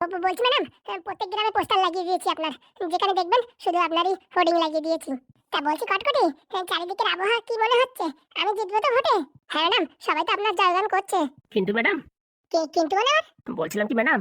বলছি ম্যাডাম, প্রত্যেক গ্রামে পোস্টার লাগিয়ে দিয়েছি আপনার, যেখানে দেখবেন শুধু আপনারই হোর্ডিং লাগিয়ে দিয়েছি। তা বলছি কটকটি, চারিদিকের আবহাওয়া কি মনে হচ্ছে? আমি জিতবো তো ভোটে? হ্যাঁ ম্যাডাম, সবাই তো আপনার জয়গান করছে। কিন্তু ম্যাডাম, কিন্তু মানে বলছিলাম কি ম্যাডাম,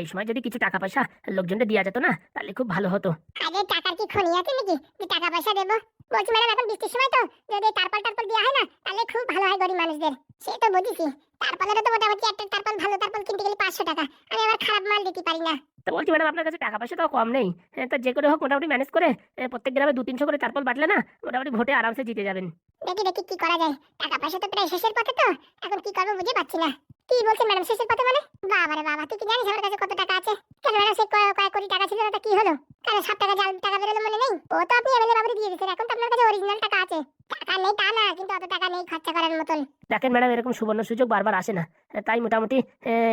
এই সময় যদি কিছু টাকা পয়সা লোকজনকে দেওয়া যেত না, তাহলে খুব ভালো হতো। আগে টাকার কি খনি আছে নাকি যে টাকা পয়সা দেবো? বলছি ম্যাডাম, এখন বৃষ্টির সময় তো, যদি টারপাল টারপাল দেওয়া হয় না তাহলে খুব ভালো হয় গরিব মানুষদের। সে তো বুঝেছি, টারপালেরও তো মোটামুটি একটা টারপাল, ভালো টারপাল কিনতে গেলে 500 টাকা। আমি আবার খারাপ মাল দিতে পারি না। তো বলছি ম্যাডাম, আপনার কাছে টাকা পয়সা তো কম নেই। তা যে করে হোক মোটামুটি ম্যানেজ করে প্রত্যেক গ্রামে 2-300 করে তারপল বাটলে না, মোটামুটি ভোটে আরামসে জিতে যাবেন। দেখি দেখি কি করা যায়। টাকা পয়সা তো প্রায় শেষের পথে, তো এখন কি করবো বুঝে পাচ্ছি না। কি বলছেন ম্যাডাম শেষের পথে মানে? বাবা রে বাবা, তুই কি জানিস আমার কাছে কত টাকা আছে? কেন ম্যাডাম, সে কয়েক কোটি টাকা ছিল না, তা কি হলো? কেন 7 টাকা জাল টাকা বেরোলো মনে নেই? ও তো আপনি এমএলএ বাবুরে দিয়ে দিয়েছেন, এখন তো আপনার কাছে অরিজিনাল টাকা আছে। টাকা নেই তা না, কিন্তু অত টাকা নেই খরচা করার মতন। দেখেন ম্যাডাম, এরকম সুবর্ণ সুযোগ বারবার আসে না। তাই মোটামুটি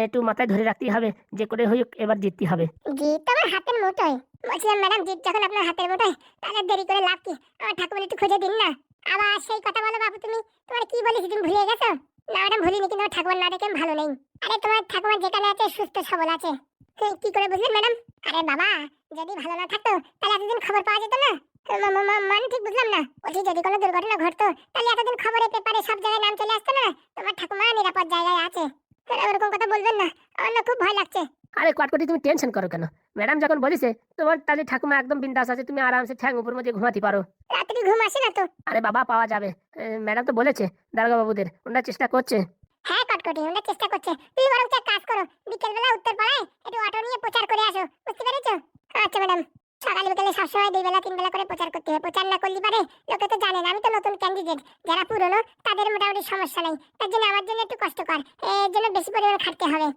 একটু মাথায় ধরে রাখতেই হবে, যে করে হোক এবার জিততে হবে। জিত তো আমার হাতের মুঠোয়। বলছিলাম ম্যাডাম, জিত যখন আপনার হাতের মুঠোয়, তাহলে দেরি করে লাভ কি? আমার ঠাকুমার একটু খুঁজে দিন না। আবার সেই কথা বলো বাবু তুমি। তোমার কি বলেছি তুমি ভুলে গেছো? না ম্যাডাম, ভুলিনি, কিন্তু আমার ঠাকুমার না দেখে আমি ভালো নেই। আরে তোমার ঠাকুমা যেখানে আছে সুস্থ সবল আছে। কি করে বুঝলেন ম্যাডাম? আরে বাবা, যদি ভালো না থাকতো তাহলে এতদিন খবর পাওয়া যেত না। মানে ঠিক বুঝলাম না। বলছি যদি কোনো দুর্ঘটনা ঘটতো তাহলে এতদিন খবরে পেপারে সব জায়গায় নাম চলে আসতো না। তোমার ঠাকুমা নিরাপদ জায়গায় আছে। ওরকম কথা বলবেন না, আমার না খুব ভয় লাগছে। আরে কটকটি, তুমি টেনশন করো কেন? ম্যাডাম যখন বলেছে তোমার, তাহলে ঠাকুমা একদম বিন্দাস আছে, তুমি আরামসে ঠ্যাং উপর মধ্যে ঘুমাতে পারো। রাত্রি ঘুম আসে না তো? আরে বাবা, পাওয়া যাবে। ম্যাডাম তো বলেছে দারোগা বাবুদের, ওনারা চেষ্টা করছে। হ্যাঁ কটকটি, ওরা চেষ্টা করছে। তুমি বরং এক কাজ করো, বিকেলবেলা উত্তর পাড়ায় একটু অটো নিয়ে প্রচার করে আসো, বুঝতে পেরেছো? আচ্ছা ম্যাডাম। সকালে বিকেলে সবসময় 2 বেলা 3 বেলা করে প্রচার করতে হবে। প্রচার না করলে পারে লোকে তো জানেন আমি তো নতুন ক্যান্ডিডেট। যারা পুরনো তাদের মোটামুটি সমস্যা নেই, তার জন্য আমার জন্য একটু কষ্টকর, এর জন্য বেশি পরিমাণে খাটতে হবে।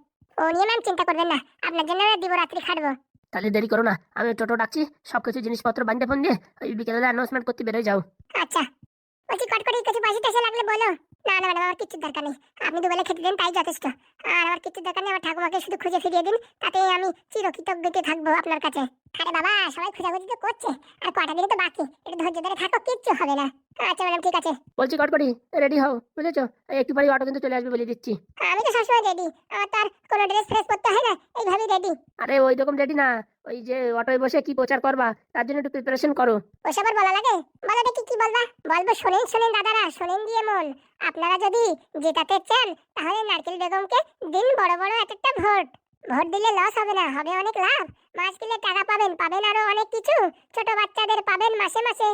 ও নিয়ে ম্যাম চিন্তা করবেন না, আপনার জন্য আমরা দিবরাত্রি খাটবো। তাহলে দেরি করো না, আমি টোটো ডাকছি, সবকিছু জিনিসপত্র বান্ধে ফোন দিয়ে ওই বিকেলে অ্যানাউন্সমেন্ট করতে বেরোয় যাও। আচ্ছা। বলছি কটকটি, কিছু পয়সা টয়সা লাগলে বলো। না না ম্যাডাম, আমার কিচ্ছু দরকার নেই। আপনি 2 বেলা খেতে দেন তাই যথেষ্ট। আর আমার কিচ্ছু দরকার নেই, আমার ঠাকুমাকে শুধু খুঁজে ফিরিয়ে দিন, তাতে আমি চিরকৃতজ্ঞতে থাকবো আপনার কাছে। আরে বাবা, সবাই খোঁজাখুঁজি তো করছে, আর কটা দিন তো বাকি, একটু ধৈর্য ধরে থাকো, কিচ্ছু হবে না। আচ্ছা ম্যাডাম, ঠিক আছে। বলছি কটকটি, রেডি হও, বুঝেছো? একটু পরে অটো কিন্তু চলে আসবে বলে দিচ্ছি। আমি তো সবসময় রেডি, আমার তো আর কোনো ড্রেস ফ্রেস করতে হয় না, এইভাবেই রেডি। আরে ওই রকম রেডি না, ওই যে অটোয় বসে কি প্রচার করবা, তার জন্য একটু প্রিপারেশন করো। ওসব আর বলা লাগে? বলো দেখি কি বলবা। বলবো শোনেন শোনেন দাদারা, শোনেন দিয়ে মন। আপনারা যদি জেতাতে চান তাহলে নারকেল বেগমকে দিন বড় বড় একটা ভোট। ভোট দিলে লস হবে না, হবে অনেক লাভ। মাস কিনে টাকা পাবেন, পাবেন আরো অনেক কিছু। ছোট বাচ্চাদের পাবেন মাসে মাসে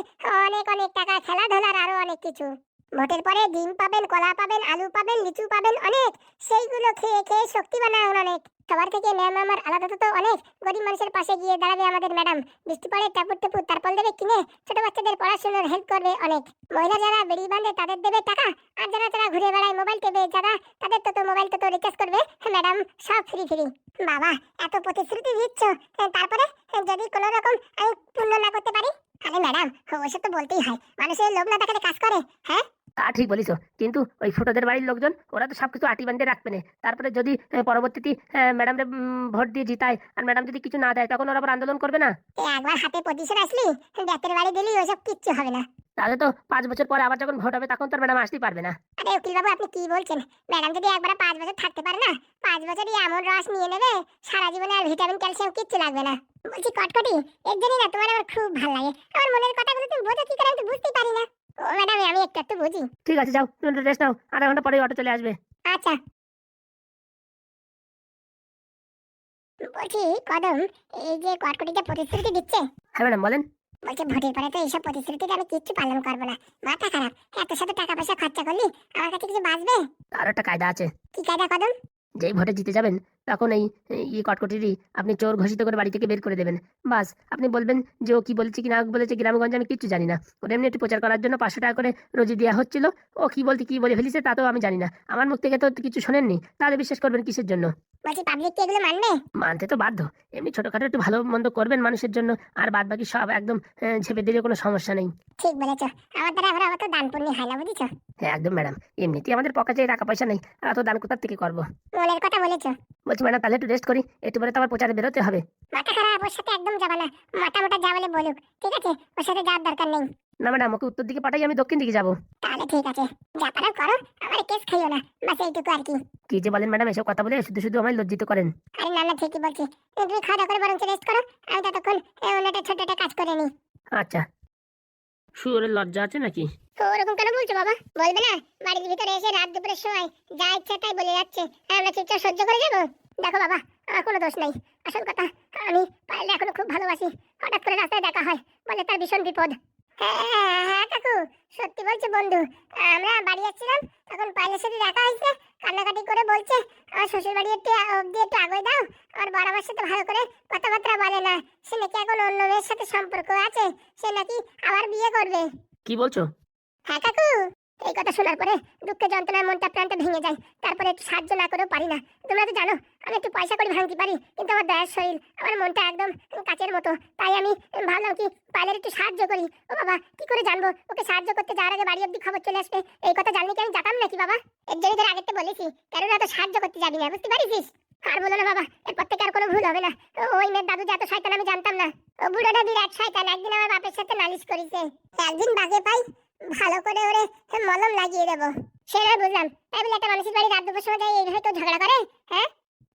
অনেক অনেক টাকা, খেলাধুলার আরো অনেক কিছু। ভোটের পরে ডিম পাবেন, কলা পাবেন, আলু পাবেন, লিচু পাবেন অনেক। সেইগুলো খেয়ে খেয়ে শক্তি বানান অনেক। সবার থেকে ম্যাম আমার আলাদা তো অনেক। গরিব মানুষের পাশে গিয়ে দাঁড়াবে আমাদের ম্যাডাম। বৃষ্টি পড়ে টাপুর টুপুর তারপল দেবে কিনে, ছোট বাচ্চাদের পড়াশোনার হেল্প করবে অনেক। মহিলা যারা বেড়ি বাঁধে তাদের দেবে টাকা। আর যারা যারা ঘুরে বেড়ায় মোবাইল টেপে, যারা তাদের তো মোবাইল তো রিচার্জ করবে ম্যাডাম, সব ফ্রি ফ্রি। বাবা, এত প্রতিশ্রুতি দিচ্ছ, তারপরে যদি কোনো রকম আমি পূর্ণ না করতে পারি? আরে ম্যাডাম, ওসব তো বলতেই হয়, মানুষের লোভ না দেখালে কাজ করে। হ্যাঁ তা ঠিক বলিছো, কিন্তু ওই ফুটোদের বাড়ির লোকজন ওরা তো সবকিছু আটি বান্ধে রাখবে না। তারপরে যদি পরবর্তীতে ম্যাডাম ভোট দিয়ে জিতায়, আর ম্যাডাম যদি কিছু না দেয়, তখন ওরা আবার আন্দোলন করবে না? একবার হাতে পজিশন আসলি, ব্যাতের বাড়ি দিলি ওসব কিচ্ছু হবে না। তাহলে তো 5 বছর পরে আবার যখন ভোট হবে, তখন তো ম্যাডাম আসতেই পারবে না। আরে উকিল বাবু, আপনি কি বলছেন? ম্যাডাম যদি একবার 5 বছর থাকতে পারে না, 5 বছরই এমন রস নিয়ে নেবে, সারা জীবনে আর ভিটামিন ক্যালসিয়াম কিচ্ছু লাগবে না। বলছি কটকটি, এর জন্যই না তোমার আমার খুব ভালো লাগে। আমার মনের কথাগুলো তুমি বোঝো কি করে, আমি তো বুঝতেই পারি না। ও ম্যাডাম, আমি একটু একটু বুঝি। ঠিক আছে, যাও তুমি রেস্ট নাও, আধা ঘন্টা পরে অটো চলে আসবে। আচ্ছা। বলছি কদম, এই যে কটকটিতে প্রতিশ্রুতি দিচ্ছে, হ্যাঁ ম্যাডাম, বলেন। বলছে ভোটের পরে তো এইসব প্রতিশ্রুতিতে আমি কিচ্ছু পালন করবো না। মাথা খারাপ, এত শত টাকা পয়সা খরচা করলি, আমার কাছে কিছু বাঁচবে? তার একটা কায়দা আছে। কি কায়দা কদম? যেই ভোটে জিতে যাবেন, তখন এই কটকটিরই আপনি চোর ঘোষিত করে বাড়ি থেকে বের করে দেবেন। বাস, আপনি বলবেন যে ও কি বলেছে কি না বলেছে গ্রামগঞ্জে আমি কিচ্ছু জানি না, ওর এমনি একটু প্রচার করার জন্য 500 টাকা করে রোজই দেওয়া হচ্ছিল। ও কি বলতে কি বলে ফেলিছে তা তো আমি জানি না, আমার মুখ থেকে তো কিছু শোনেননি, তাহলে বিশ্বাস করবেন কিসের জন্য? বলছি পাবলিক কি এগুলো মানবে? মানতে তো বাধ্য। এমনি ছোটখাটো একটু ভালো মন্দ করবেন মানুষের জন্য, আর বাদ বাকি সব একদম ঝেপে দিলে কোনো সমস্যা নেই। ঠিক বলেছো, আমার দ্বারা আবার অত দান পুণ্য হয় না, বুঝেছো? হ্যাঁ একদম ম্যাডাম, এমনিতেই আমাদের পকেটে টাকা পয়সা নেই, আর অত দান কোথার থেকে করবো? মনের কথা বলেছো। বলছি ম্যাডাম, তাহলে একটু রেস্ট করি, একটু পরে তো আবার প্রচারে বেরোতে হবে। মাথা খারাপ, ওর সাথে একদম যাবা না। মাথা মোটা যা বলে বলুক, ঠিক আছে? ওর সাথে যাওয়ার দরকার নেই। না ম্যাডাম, ওকে উত্তর দিকে পাঠাই, আমি দক্ষিণ দিকে যাবো। তাহলে ঠিক আছে, যা পারো করো, আমার কেস খাইও না, বাস এইটুকু আর কি। কি যে বলেন ম্যাডাম, এসব কথা বলে শুধু শুধু আমায় লজ্জিত করেন। আরে না না, ঠিকই বলছি। তুমি খাওয়া দাওয়া করে বরং রেস্ট করো, আমি ততক্ষণ অন্য একটা ছোট একটা কাজ করে নিই। আচ্ছা, শুয়োরের লজ্জা আছে নাকি? ওরকম কেন বলছো বাবা? বলবে না? বাড়ির ভিতরে এসে রাত দুপুরের সময় যা ইচ্ছা তাই বলে যাচ্ছে, আর আমরা চুপচাপ সহ্য করে যাবো? দেখো বাবা, আমার কোনো দোষ নেই। আসল কথা, আমি পায়েল এখনো খুব ভালোবাসি। হঠাৎ করে রাস্তায় দেখা হয়, বলে তার ভীষণ বিপদ। হ্যাঁ হ্যাঁ হ্যাঁ কাকু, সত্যি বলছি বন্ধু। আমরা বাড়ি যাচ্ছিলাম, তখন পায়েলের সাথে দেখা হয়েছে। কান্নাকাটি করে বলছে আমার শ্বশুর বাড়ি একটু অব্দি একটু আগে দাও, আমার বড় আমার সাথে ভালো করে কথাবার্তা বলে না, সে নাকি এখন অন্য মেয়ের সাথে সম্পর্ক আছে, সে নাকি আবার বিয়ে করবে। কি বলছো? হ্যাঁ কাকু, এই কথা শোনার পরে দুঃখে যন্ত্রণায় মনটা প্রাণটা ভেঙে যায়। তারপরে একটু সাহায্য না করেও পারি না। তোমরা তো জানো আমি একটু পয়সা করে ভাঙতে পারি, কিন্তু আমার দয়ার শরীর, আমার মনটা একদম কাচের মতো। তাই আমি ভাবলাম কি পায়েলের একটু সাহায্য করি। ও বাবা, কি করে জানবো ওকে সাহায্য করতে যাওয়ার আগে বাড়ি অব্দি খবর চলে আসবে? এই কথা জানলে কি আমি যেতাম নাকি বাবা? এর জন্য তোর আগেতে বলেছি, কারণ তো সাহায্য করতে যাবি না, বুঝতে পারিস? আর বলো না বাবা, এরপর থেকে আর কোনো ভুল হবে না। ওই মেয়ের দাদু যে এত শয়তান আমি জানতাম না। ও বুড়োটা বিরাট শয়তান, একদিন আমার বাপের সাথে নালিশ করেছে। একদিন বাগে পাই, ভালো করে ওরে মলম লাগিয়ে দেবো। সেটাই বুঝলাম, তাই বলে একটা মানুষের বাড়ি রাত দুপুর সময় যাই এইভাবে কেউ ঝগড়া করে? হ্যাঁ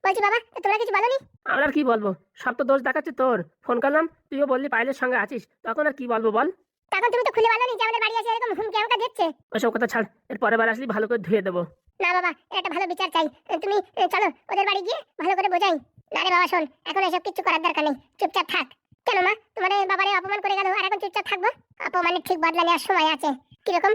বলছি বাবা, তো তোমরা কিছু বলোনি? আমরা আর কি বলবো, সব তো দোষ দেখাচ্ছে তোর। ফোন করলাম, তুইও বললি পায়েলের সঙ্গে আছিস, তখন আর কি বলবো বল? তখন তুমি তো খুলে বলোনি যে আমাদের বাড়ি আসে এরকম হুমকি আমাকে দিচ্ছে। ওসব কথা ছাড়, এর পরের বার আসলি ভালো করে ধুয়ে দেবো। না বাবা, এর একটা ভালো বিচার চাই। তুমি চলো ওদের বাড়ি গিয়ে ভালো করে বোঝাই। না রে বাবা শোন, এখন এসব কিছু করার দরকার নেই, চুপচাপ থাক। কেন মা, তোমার বাবারে অপমান করে গেল, আর এখন চুপচাপ থাকবো? অপমানের ঠিক বদলা নেওয়ার সময় আছে। কিরকম?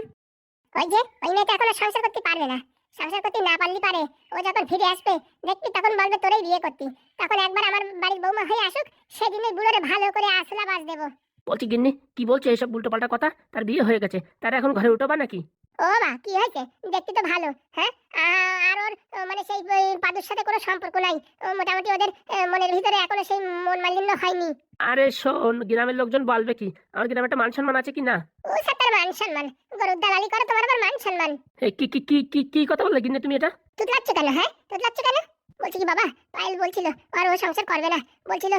ওই যে ওই মেয়েটা এখন আর সংসার করতে পারবে না। সংসার করতে না পারলি পারে, ও যখন ফিরে আসবে দেখবি তখন বলবে তোরই বিয়ে করতি। তখন একবার আমার বাড়ির বৌমা হয়ে আসুক, সেদিনই বুড়োরে ভালো করে আসলা বাস দেবো। বলছি গিন্নি, কি বলছো এইসব উল্টো পাল্টা কথা? তার বিয়ে হয়ে গেছে, তার এখন ঘরে উঠোবা নাকি? ও মা, কি হয়েছে? দেখতে তো ভালো। হ্যাঁ, আর ওর মানে সেই পাদুর সাথে কোনো সম্পর্ক নাই। ও মোটামুটি ওদের মনের ভিতরে এখনো সেই মন মালিন্য হয়নি। আরে শোন, গ্রামের লোকজন বলবে কি? আমার গ্রামে একটা মান সম্মান আছে কি না? ও সাতার মান সম্মান? গরুর দালালি করে তোমার আবার মান সম্মান? এই কি কি কি কি কি কথা বললে গিন্নি তুমি এটা? তুতলাচ্ছ কেন? হ্যাঁ, তুতলাচ্ছ কেন? বলছি কি বাবা, পায়েল বলছিল আর ও সংসার করবে না। বলছিল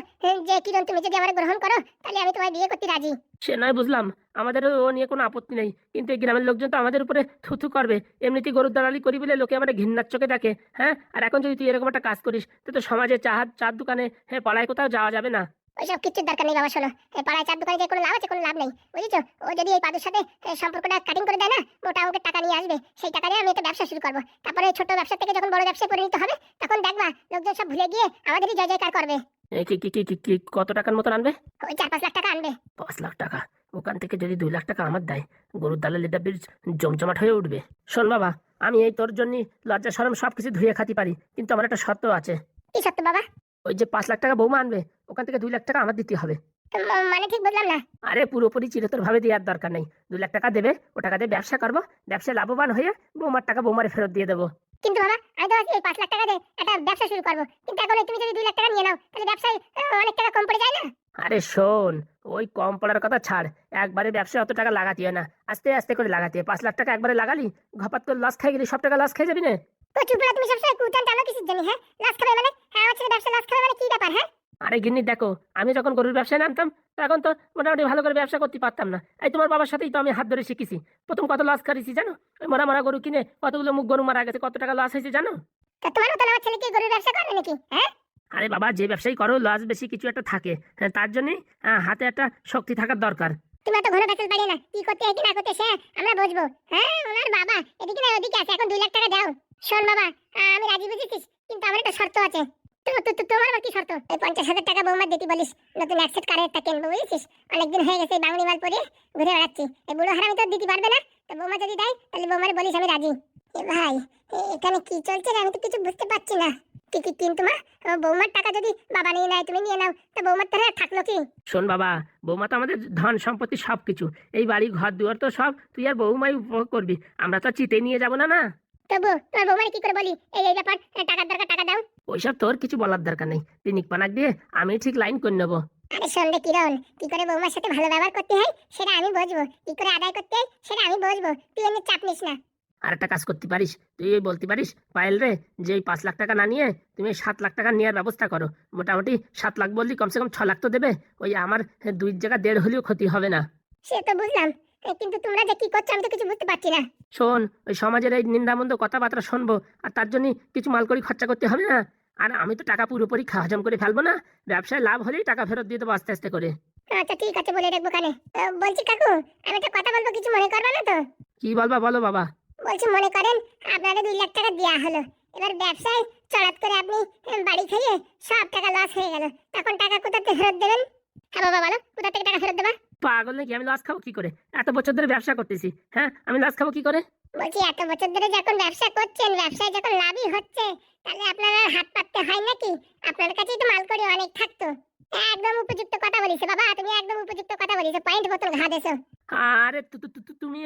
যে কিরণ তুমি যদি আমার গ্রহণ করো তাহলে আমি তোমায় বিয়ে করতে রাজি। সে নয় বুঝলাম, আমাদেরও ও নিয়ে কোনো আপত্তি নেই, কিন্তু এই গ্রামের লোকজন তো আমাদের উপরে থুথু করবে। এমনিতেই গরুর দালালি করি বলে লোকে আমাদের ঘৃণার চোখে দেখে। হ্যাঁ, আর এখন যদি তুই এরকম একটা কাজ করিস, তো সমাজে চার দোকানে, হ্যাঁ, পাড়ায় কোথাও যাওয়া যাবে না। ওইসব কিচ্ছুর দরকার নেই বাবা, শোনো। এই পাড়ায় চার দোকানে যে কোনো লাভ আছে? কোনো লাভ নেই, বুঝেছো? ও যদি এই পাদুর সাথে সম্পর্কটা কাটিং করে দেয় না, মোটা অঙ্কের টাকা নিয়ে আসবে। সেই টাকা দিয়ে আমি একটা ব্যবসা শুরু করবো। তারপরে ছোট ব্যবসা থেকে যখন বড় ব্যবসায় পরিণত হবে, তখন দেখবা লোকজন সব ভুলে গিয়ে আমাদেরই জয় জয়কার করবে। এই কি কি কি কি কি কত টাকার মতন আনবে? ওই 4-5 লাখ টাকা আনবে। 5 লাখ টাকা? ওখান থেকে যদি 2 লাখ টাকা আমার দেয়, গরুর দালালিটা বেশ জমজমাট হয়ে উঠবে। শোন বাবা, আমি এই তোর জন্য লজ্জা শরম সবকিছু ধুয়ে খাতি পারি, কিন্তু আমার একটা শর্ত আছে। কি সত্য বাবা? ওই যে 5 লাখ টাকা বৌমা আনবে, ওখান থেকে 2 লাখ টাকা আমার দিতে হবে। মানে ঠিক বুঝলাম না। আরে পুরোপুরি চিরতর ভাবে দেওয়ার দরকার নেই, 2 লাখ টাকা দেবে, ও টাকা দিয়ে ব্যবসা করবো, ব্যবসায় লাভবান হয়ে বৌমার টাকা বৌমারে ফেরত দিয়ে দেবো। কিন্তু বাবা, আমি তো এই 5 লাখ টাকা দিয়ে একটা ব্যবসা শুরু করবো, কিন্তু এখন তুমি যদি 2 লাখ টাকা নিয়ে নাও তাহলে ব্যবসায় অনেক টাকা কম পড়ে যায় না? আরে শোন, ওই কম পড়ার কথা ছাড়, একবারে ব্যবসায় অত টাকা লাগাতে হয় না, আস্তে আস্তে করে লাগাতে হয়। 5 লাখ টাকা একবারে লাগালি, ঘপাত করে লস খাই গেলি, সব টাকা লস খেয়ে যাবি না। তো চুপ করে তুমি সবসময় কুটান টানো কিসের জন্য? হ্যাঁ, লাভ খাবে মানে? হ্যাঁ, আমার ছেলে ব্যবসা লাভ খাবে মানে কি ব্যাপার? হ্যাঁ, আরে গিন্নি দেখো, আমি যখন গরুর ব্যবসায় নামতাম তখন তো মোটামুটি ভালো করে ব্যবসা করতে পারতাম না। এই তোমার বাবার সাথেই তো আমি হাত ধরে শিখেছি। প্রথম কত লস করেছি জানো? ওই মরা মরা গরু কিনে কতগুলো মুখ গরু মারা গেছে, কত টাকা লস হয়েছে জানো? তা তোমার মতন আমার ছেলে কি গরুর ব্যবসা করবে নাকি? হ্যাঁ, আরে বাবা, যে ব্যবসায়ী করো লস বেশি কিছু একটা থাকে, হ্যাঁ, তার জন্যই হাতে একটা শক্তি থাকার দরকার। তুমি এত ঘন ব্যবসা পারি না, কি করতে হয় কি না করতে সে আমরা বুঝবো। হ্যাঁ, ওনার বাবা এদিকে না ওদিকে আছে, এখন 2 লাখ টাকা দাও। শোন বাবা, আমি রাজি বুঝেছিস, কিন্তু আমার একটা শর্ত আছে। তোমার আবার কি শর্ত? এই 50,000 টাকা বৌমা দিতে বলিস, নতুন অ্যাকসেট কারের একটা কিনবো, বুঝেছিস? অনেকদিন হয়ে গেছে এই বাঙালি মাল পরে ঘুরে বেড়াচ্ছি, এই বুড়ো হারামি তো দিতে পারবে না। তো বৌমা যদি দেয় তাহলে বৌমারে বলিস আমি রাজি। এ ভাই, এখানে কি চলছে রে? আমি তো কিছু বুঝতে পারছি না। কিন্তু মা, বৌমার টাকা যদি বাবা নিয়ে নেয়, তুমি নিয়ে নাও, তো বৌমার তাহলে থাকলো কি? শোন বাবা, বৌমা তো আমাদের ধন সম্পত্তি সবকিছু, এই বাড়ি ঘর দুয়ার তো সব তুই আর বৌমাই উপভোগ করবি, আমরা তো চিতে নিয়ে যাবো না। না, তবু তোমার বৌমারে কি করে বলি এই ব্যাপার, টাকার দরকার, টাকা দাও। ওইসব তোর কিছু বলার দরকার নেই, পিনিক পানাক দিয়ে আমি ঠিক লাইন করে নেবো। আরে সন্ধ্যে কিরণ, কি করে বৌমার সাথে ভালো ব্যবহার করতে হয় সেটা আমি বুঝবো, কি করে আদায় করতে হয় সেটা আমি বুঝবো, তুই এমনি চাপ নিস না। আর একটা কাজ করতে পারিস, তুই ওই বলতে পারিস পায়েল রে, যে এই 5 লাখ টাকা না নিয়ে তুমি 7 লাখ টাকা নেওয়ার ব্যবস্থা করো। মোটামুটি 7 লাখ বললি কমসে কম 6 লাখ তো দেবে, ওই আমার 2 জায়গা 1.5 হলেও ক্ষতি হবে না। সে তো বুঝলাম, কিন্তু তোমরা যে কি করছো আমি তো কিছু বুঝতে পারছি না। শোন, ওই সমাজের এই নিন্দামন্দ কথাবার্তা শুনবো আর তার জন্য কিছু মালকড়ি খরচা করতে হবে না। আর আমি তো টাকা পুরোপুরি হজম করে ফেলবো না, ব্যবসায় লাভ হলেই টাকা ফেরত দিয়ে দেবো আস্তে আস্তে করে। আচ্ছা ঠিক আছে, বলে দেখবো কানে। বলছি কাকু, আমি একটা কথা বলবো, কিছু মনে করবে না তো? কি বলবা বলো বাবা। বলছি মনে করেন আপনাদের 2 লাখ টাকা দেওয়া হলো, এবার ব্যবসায় চড়াত করে আপনি বাড়ি খেয়ে সব টাকা লস হয়ে গেল, তখন টাকা কোথা থেকে ফেরত দেবেন? হ্যাঁ বাবা বলো, কোথা থেকে টাকা ফেরত দেবা? পাগল নাকি? আমি লস খাবো কি করে? এত বছর ধরে ব্যবসা করতেছি, হ্যাঁ আমি লস খাবো কি করে? বলছি এত বছর ধরে যখন ব্যবসা করছেন, ব্যবসায় যখন লাভই হচ্ছে, তাহলে আপনার আর হাত পাততে হয় নাকি? আপনার কাছেই তো মাল করে অনেক থাকতো। একদম উপযুক্ত কথা বলিস বাবা, তুমি একদম উপযুক্ত কথা বলিস, পয়েন্ট বোতল ঘা দেছো। আরে তুমি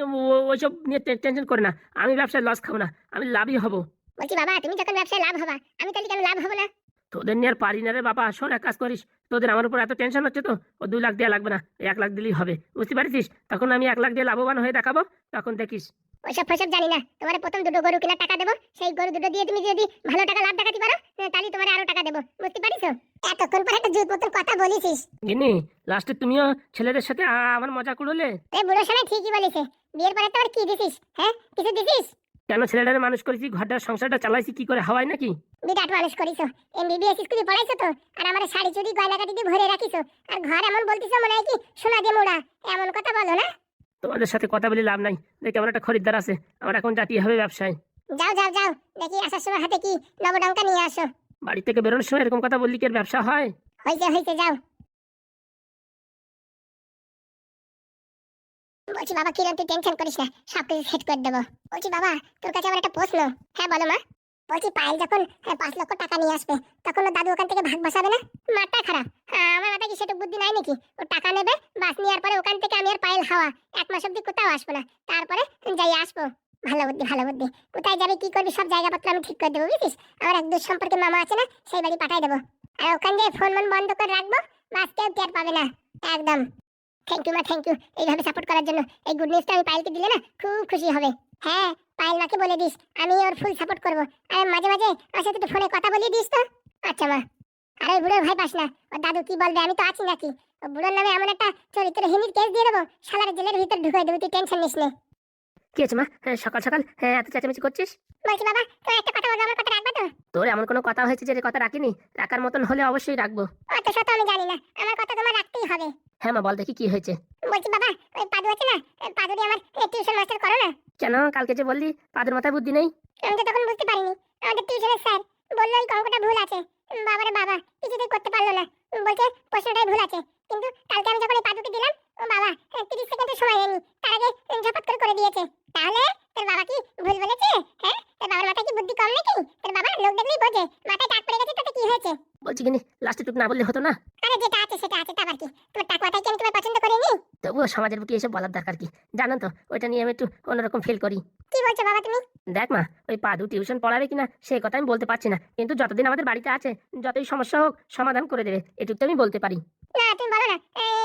ওইসব নিয়ে টেনশন করে না, আমি ব্যবসায় লস খাবো না, আমি লাভই হব। বলছি বাবা, তুমি যখন ব্যবসায় লাভ হবা, আমি তাহলে কেন লাভ হবো না? তোদের নিয়ে আর পারি না রে বাবা। শোন, এক কাজ করিস, তোদের আমার উপর এত টেনশন হচ্ছে তো, ও 2 লাখ দেওয়া লাগবে না, 1 লাখ দিলেই হবে, বুঝতে পারছিস? তখন আমি 1 লাখ দিয়ে লাভবান হয়ে দেখাবো, তখন দেখিস। ওইসব ফসব জানি না, তোমার প্রথম 2টো গরু কেনার টাকা দেবো, সেই গরু 2টো দিয়ে তুমি যদি ভালো টাকা লাভ দেখাতে পারো, তাহলে তোমার আরো টাকা দেবো, বুঝতে পারিস? এতক্ষণ পরে একটা জুত মতন কথা বলিস। গিনি, লাস্টে তুমিও ছেলেদের সাথে আমার মজা করলে। এই বুড়ো শালা ঠিকই বলেছে, বিয়ের পরে তো আর কি দিছিস? হ্যাঁ, কিছু দিছিস? কেন? ছেলেটারে মানুষ করেছি, ঘরটা সংসারটা চালাইছি, কি করে হাওয়াই নাকি? বিরাট মানুষ করিস, MBBS স্কুলে পড়াইছো তো, আর আমার শাড়ি চুড়ি গয়না কাটি দিয়ে ভরে রাখিস, আর ঘর এমন বলতিস মনে হয় কি সোনা দিয়ে মোড়া, এমন কথা বলো না। তোমাদের সাথে কথা বলে লাভ নাই, দেখি আমার একটা খরিদ্দার আছে, আমার এখন জাতি হবে ব্যবসায়। যাও যাও যাও, দেখি আসার সময় হাতে কি নবডঙ্কা নিয়ে আসো। বাড়ি থেকে বেরোনোর সময় এরকম কথা বললি কি আর ব্যবসা হয়? হইছে হইছে, যাও। বলছি বাবা, কিরম তুই টেনশন করিস না, সব কিছু সেট করে দেবো। বলছি বাবা, তোর কাছে আমার একটা প্রশ্ন। হ্যাঁ বলো মা। বলছি পায়েল যখন 5 লক্ষ টাকা নিয়ে আসবে, তখন ওর দাদু ওখান থেকে ভাগ বসাবে না? মাথা খারাপ? আমার মাথায় কি সেটা বুদ্ধি নাই নাকি? ও টাকা নেবে, বাস নেওয়ার পরে ওখান থেকে আমি আর পায়েল হাওয়া 1 মাস অব্দি কোথাও আসবো না, তারপরে যাই আসবো। ভালো বুদ্ধি ভালো বুদ্ধি। কোথায় যাবে কি করবি সব জায়গাপত্র আমি ঠিক করে দেবো, বুঝিস? আমার এক দূর সম্পর্কে মামা আছে না, সেই বাড়ি পাঠাই দেবো। আর ওখান দিয়ে ফোন মন বন্ধ করে রাখবো, বাস কেউ টের পাবে না। একদম। থ্যাংক ইউ মা, থ্যাংক ইউ এইভাবে সাপোর্ট করার জন্য। এই গুড নিউজটা আমি পায়েলকে দিলে না খুব খুশি হবে। হ্যাঁ, পায়েল মাকে বলে দিস আমি ওর ফুল সাপোর্ট করবো, আর মাঝে মাঝে ওর সাথে একটু ফোনে কথা বলিয়ে দিস তো। আচ্ছা মা। আর ওই বুড়োর ভয় পাস না, ওর দাদু কি বলবে, আমি তো আছি নাকি। ও বুড়োর নামে এমন একটা চরিত্রহীনের কেস দিয়ে দেবো, শালার জেলের ভিতর ঢুকাই দেবো, তুই টেনশন নিস না। কি আছে মা? হ্যাঁ, সকাল সকাল এত চেঁচামেচি করছিস? বলছি বাবা, তো একটা কথা বলবো, আমার কথা রাখবে তো? তোর এমন কোনো কথা হয়েছে যে কথা রাখিনি? রাখার মতন হলে অবশ্যই রাখবো। অত শত আমি জানি না, আমার কথা তোমার রাখতেই হবে। হ্যাঁ মা, বল দেখি কি হয়েছে। বলছি বাবা, ওই পাদু আছে না, পাদুরি আমার টিউশন মাস্টার করো না। কেন? কালকে যে বললি পাদের মাথায় বুদ্ধি নেই। আমি তো তখন বুঝতে পারিনি, আমাদের টিউশনের স্যার বললো ওই অঙ্কটা ভুল আছে। বাবারে বাবা, কিছুতেই করতে পারলো না, বলছে প্রশ্নটাই ভুল আছে। কিন্তু কালকে আমি যখন এই পাদুকে দিলাম, ও বাবা 30 সেকেন্ডের সময় নেয়নি, তার আগে ঝপাত করে দিয়েছে। তাহলে তোর বাবা কি ভুল বলেছে? হ্যাঁ, তোর বাবার মাথায় কি বুদ্ধি কম নাকি? তোর বাবা লোক দেখলেই বোঝে, মাথায় টাক পড়ে গেছে, তাতে কি হয়েছে? বলছি কিনি, লাস্টে টুক না বললে হতো না? আরে যেটা আছে সেটা আছে, তা আবার কি? তোমার টাক মাথায় কি আমি তোমার পছন্দ করিনি? তবুও সমাজের বুকে এসব বলার দরকার কি? জানো তো, ওইটা নিয়ে আমি একটু অন্যরকম ফিল করি। কি বলছো বাবা তুমি? দেখ মা, ওই পাদু টিউশন পড়াবে কিনা সেই কথা আমি বলতে পারছি না, কিন্তু যতদিন আমাদের বাড়িতে আছে যতই সমস্যা হোক সমাধান করে দেবে, এটুকু তো আমি বলতে পারি। না তুমি বলো না,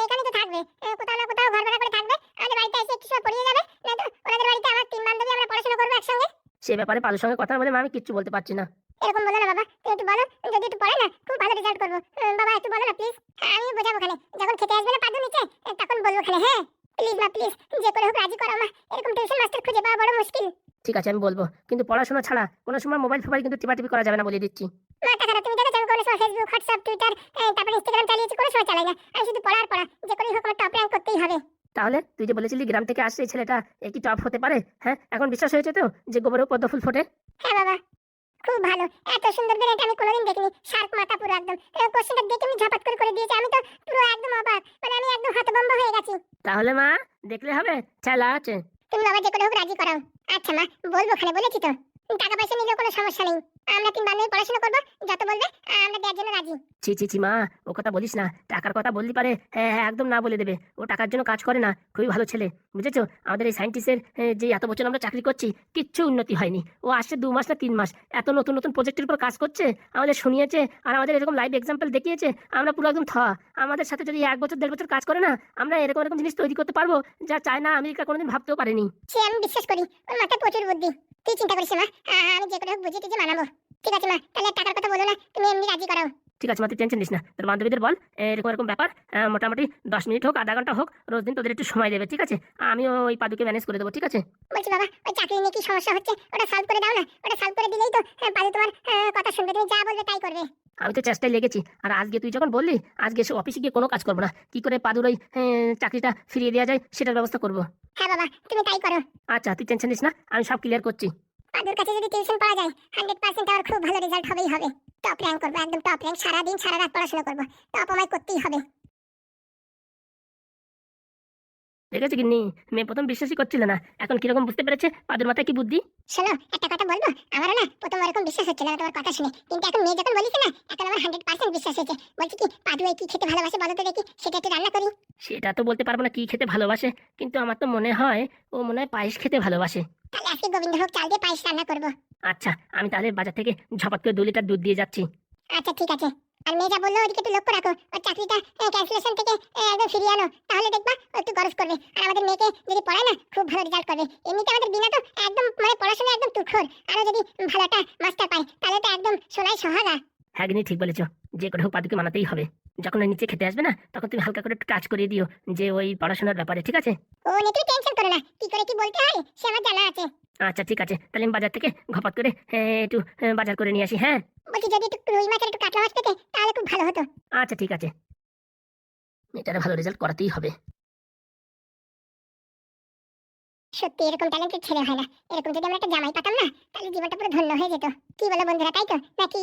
এখানে তো থাকবে, কোথাও না কোথাও ঘর ভাড়া করে থাকবে, আমাদের বাড়িতে এসে একটু সময় পড়িয়ে যাবে, না তো ওনাদের বাড়িতে আমার 3 বান্ধবী আমরা পড়াশোনা করবো একসঙ্গে। সে ব্যাপারে পাদুর সঙ্গে কথা বলে মা আমি কিচ্ছু বলতে পারছি না। এরকম বলো না বাবা, তুমি একটু বলো, যদি একটু পড়ে না খুব ভালো রেজাল্ট করবো। বাবা একটু বলো না প্লিজ, আমি বোঝাবো খানে, যখন খেতে আসবে না পাদু নিচে, তখন বলবো খানে। হ্যাঁ প্লিজ মা প্লিজ, যে করে হোক রাজি করো মা, এরকম টিউশন মাস্টার খুঁজে পাওয়া বড় মুশকিল। ঠিক আছে আমি বলবো, কিন্তু পড়াশোনা ছাড়া কোনো সময় মোবাইল ফোবাইল কিন্তু টিপাটিপি করা যাবে না, বলে দিচ্ছি। মাথা খারাপ? তুমি দেখো আমি কোনো সময় ফেসবুক হোয়াটসঅ্যাপ টুইটার তারপর ইনস্টাগ্রাম চালিয়েছি, কোনো সময় চালাই না। আমি শুধু পড়ার পড়া, যে করেই হোক আমার টপ র্যাঙ্ক করতেই হবে। তাহলে তুই যে বলেছিলি গ্রাম থেকে আসছে এই ছেলেটা, এ কি টপ হতে পারে? হ্যাঁ, এখন বিশ্বাস হয়েছে তো যে গোবরেও পদ্ম ফুল ফোটে? হ্যাঁ বাবা, খুব ভালো, এত সুন্দর ব্রেন আমি কোনোদিন দেখিনি। শার্প মাথা পুরো একদম, কোশ্চেনটা দেখে আমি ঝপাত করে দিয়েছি, আমি তো পুরো একদম অবাক, মানে আমি একদম হতভম্ব হয়ে গেছি। তাহলে মা দেখলে হবে, খেলা আছে। তুমি বাবা যে করে হোক রাজি করাও। আচ্ছা মা, বলবো খানে, বলেছি তো, টাকা পয়সা নিলেও কোনো সমস্যা নেই, আমরা 3 বান্ধবী পড়াশোনা করবো, যত বলবে আমরা দেওয়ার জন্য রাজি। ছি ছি ছি মা, ও কথা বলিস না, টাকার কথা বললি পারে হ্যাঁ হ্যাঁ একদম না বলে দেবে। ও টাকার জন্য কাজ করে না, খুবই ভালো ছেলে, বুঝেছো? আমাদের এই সায়েন্টিস্টের যে এত বছর আমরা চাকরি করছি কিচ্ছু উন্নতি হয়নি, ও আসছে 2 মাস না 3 মাস, এত নতুন নতুন প্রজেক্টের উপর কাজ করছে, আমাদের শুনিয়েছে, আর আমাদের এরকম লাইভ এক্সাম্পল দেখিয়েছে, আমরা পুরো একদম আমাদের সাথে যদি 1 বছর 1.5 বছর কাজ করে না, আমরা এরকম এরকম জিনিস তৈরি করতে পারবো যা চায়না আমেরিকা কোনোদিন ভাবতেও পারেনি। সে আমি বিশ্বাস করি, ওর মাথায় প্রচুর বুদ্ধি। তুই চিন্তা করিস না মা, আমি যে করে হোক বুঝিয়ে টুঝিয়ে মানাবো। ঠিক আছে মা, তাহলে টাকার কথা বলো না, তুমি এমনি রাজি করাও। ঠিক আছে, তুই টেনশন নিস না, তোর বান্ধবীদের বল এরকম এরকম ব্যাপার, মোটামুটি 10 মিনিট হোক, আধা ঘন্টা হোক, রোজ দিন তোদের একটু সময় দেবে, ঠিক আছে? আমিও ওই পাদুকে ম্যানেজ করে দেবো, ঠিক আছে? বলছি বাবা, ওই চাকরি নিয়ে কি সমস্যা হচ্ছে ওটা সলভ করে দাও না। ওটা সলভ করে দিলেই তো পাদু তোমার কথা শুনবে, তুমি যা বলবে তাই করবে। আমি তো চেষ্টায় লেগেছি, আর আজকে তুই যখন বললি আজকে এসে অফিসে গিয়ে কোনো কাজ করবো না, কি করে পাদুর ওই চাকরিটা ফিরিয়ে দেওয়া যায় সেটার ব্যবস্থা করবো। হ্যাঁ বাবা, তুমি তাই করো। আচ্ছা, তুই টেনশন নিস না, আমি সব ক্লিয়ার করছি। পাদুর কাছে যদি টিউশন পাওয়া যায় 100% আর খুব ভালো রেজাল্ট হবেই হবে। টপ র্যাঙ্ক করবো, একদম টপ র্যাঙ্ক, সারাদিন সারা রাত পড়াশোনা করবো, টপ আমায় করতেই হবে। দেখেছি কিন্নি, মেয়ে প্রথম বিশ্বাসই করছিল না, এখন কিরকম বুঝতে পেরেছে পাদুর মাথায় কি বুদ্ধি। শোনো, একটা কথা বলবো, আমারও না প্রথম এরকম বিশ্বাস হচ্ছিল না তোমার কথা শুনে, কিন্তু এখন মেয়ে যখন বলিস না, এখন আমার 100% বিশ্বাস হয়েছে। বলছি কি, পাদু এই কি খেতে ভালোবাসে বলো তো দেখি, সেটা একটু রান্না করি। সেটা তো বলতে পারবো না কি খেতে ভালোবাসে, কিন্তু আমার তো মনে হয় ও মনে হয় পায়েস খেতে ভালোবাসে। তাহলে আজকে গোবিন্দভোগ চাল দিয়ে পায়েস রান্না করবো। আচ্ছা, আমি তাহলে বাজার থেকে ঝপাত করে 2 লিটার দুধ দিয়ে যাচ্ছি। আচ্ছা ঠিক আছে। আর মেয়ে যা বললো ওদিকে একটু লক্ষ্য রাখো, ওর চাকরিটা ক্যান্সেলেশন থেকে একদম ফিরিয়ে আনো, তাহলে দেখবা ও একটু গরজ করবে। আর আমাদের মেয়েকে যদি পড়ায় না, খুব ভালো রেজাল্ট করবে। এমনিতে আমাদের বিনা তো একদম মানে পড়াশোনা একদম তুখর, আরো যদি ভালো একটা মাস্টার পায় তাহলে তো একদম সোনায় সোহাগা। হ্যাঁ গিনি, ঠিক বলেছো, যে করে হোক পাদুকে মানাতেই হবে। যখন ও নিচে খেতে আসবে না, তখন তুমি হালকা করে একটু টাচ করিয়ে দিও যে ওই পড়াশোনার ব্যাপারে, ঠিক আছে? ও নিয়ে তুমি টেনশন করো না, কি করে কি বলতে হয় সে আমার জানা আছে। আচ্ছা ঠিক আছে, তাহলে আমি বাজার থেকে ঘপাত করে একটু বাজার করে নিয়ে আসি, হ্যাঁ? বলছি যদি একটু রুই মাছের একটু কাতলা মাছ পেতে তাহলে খুব ভালো হতো। আচ্ছা ঠিক আছে, এটারে ভালো রেজাল্ট করাতেই হবে। সত্যি এরকম ট্যালেন্টেড ছেলে হয় না। এরকম যদি আমরা একটা জামাই পাতাম না, তাহলে জীবনটা পুরো ধন্য হয়ে যেত। কি বলো বন্ধুরা, তাই তো নাকি?